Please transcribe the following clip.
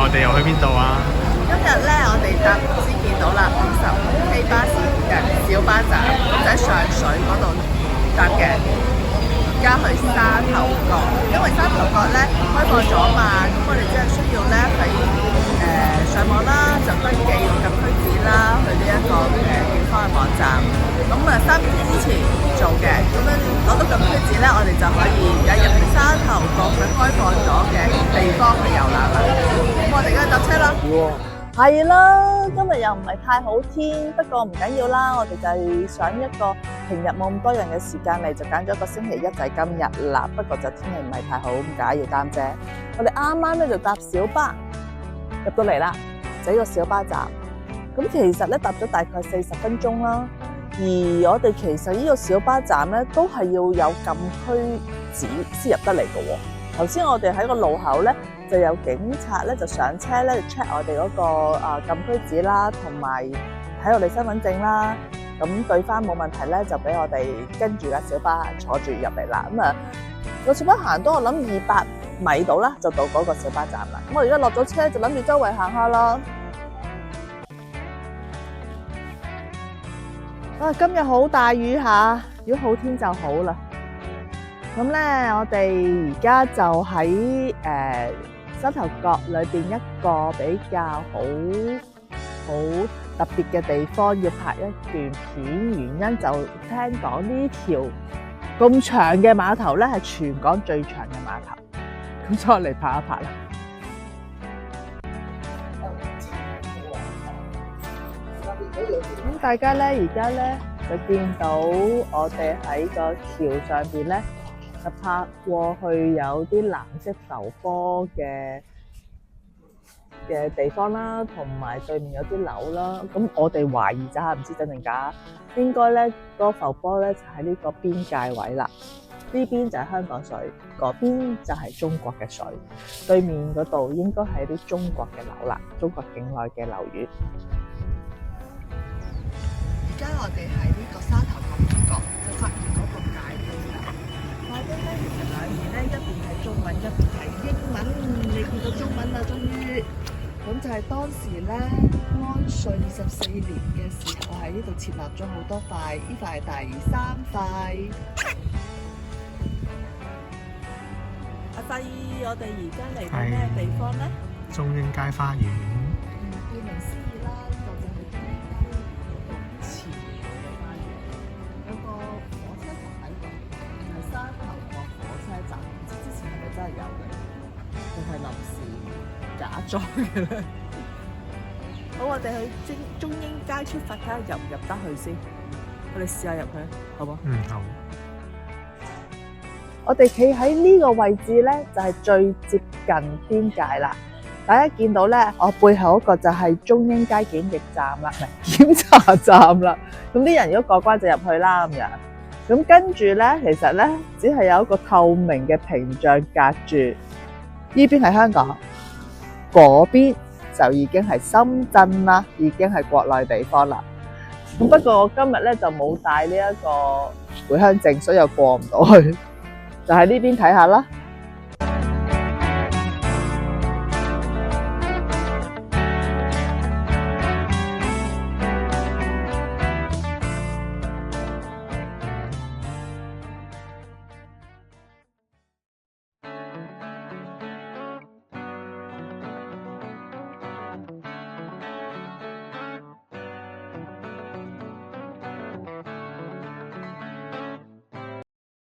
我哋又去邊度啊？今日咧，我哋搭先見到啦，50K 巴士嘅小巴站，咁就喺上水嗰度搭嘅。而家去沙頭角，因為沙頭角咧開放咗嘛，咁我哋只係需要咧喺上網啦，就登記個禁區紙啦，去呢一個警方嘅網站。咁3天之前做嘅，咁樣攞到禁區紙咧，我哋就可以入去沙頭角佢開放咗嘅地方去遊覽啦。咁我哋而家搭車啦。係啦，今日又唔係太好天，不過唔緊要啦，我哋就係想一個平日冇咁多人嘅時間嚟，就揀咗個星期一就係今日啦。不過就天氣唔係太好，咁解要擔遮。我哋啱啱咧就搭小巴入到嚟啦，就呢個小巴站。咁其實咧搭咗大概40分鐘啦，而我哋其實呢個小巴站咧都係要有禁區紙先入得嚟嘅喎。頭先我哋喺個路口咧，就有警察咧就上車咧 check 我哋嗰個禁區紙啦，同埋睇我哋身份證啦。咁對翻冇問題咧，就俾我哋跟住架小巴坐住入嚟啦。咁個小巴行到我諗200米到啦，就到嗰個小巴站啦。咁我而家落咗車就諗住周圍行下啦。今日好大雨下，如果好天就好啦。咁咧，我哋而家就喺沙頭角裏邊一個比較好特別嘅地方，要拍一段片。原因就聽講呢條咁長嘅碼頭咧，係全港最長嘅碼頭。咁所以我嚟拍一拍啦。咁大家咧，而家咧就見到我哋喺個橋上邊咧，就拍過去有啲藍色浮波嘅地方啦，同埋對面有啲樓啦。咁我哋懷疑就係唔知真定假，應該咧嗰個浮波咧就喺呢個邊界位啦。呢邊就係香港水，嗰邊就係中國嘅水。對面嗰度應該係啲中國嘅樓啦，中國境內嘅樓宇。而家我哋喺呢個沙頭角就發現嗰個界碑啦。界碑咧，其實兩邊咧，一邊係中文，一邊係英文。你見到中文啦，終於。咁就係當時咧，安順24年嘅時候喺呢度設立咗好多塊，呢塊係第3塊。阿輝，我哋而家嚟到咩地方咧？中英街花園。顧名思義啦，就係中英街前嘅花園，有個火車頭喺度，係沙頭角火車站。唔知之前係咪真係有嘅，定係臨時假裝嘅咧？好，我哋去中英街出發，睇下入唔入得去先。我哋試下入去，好唔好？好。我哋企喺呢個位置咧，就係最接近邊界啦。大家見到咧，我背後嗰個就係中英街檢疫站啦，唔係檢查站啦。咁啲人如果過關就入去啦咁樣。咁跟住咧，其實咧只係有一個透明嘅屏障隔住。呢邊係香港，嗰邊就已經係深圳啦，已經係國內地方啦。咁不過我今日咧就冇帶呢一個回鄉證，所以又過唔到去。就喺呢邊睇下啦。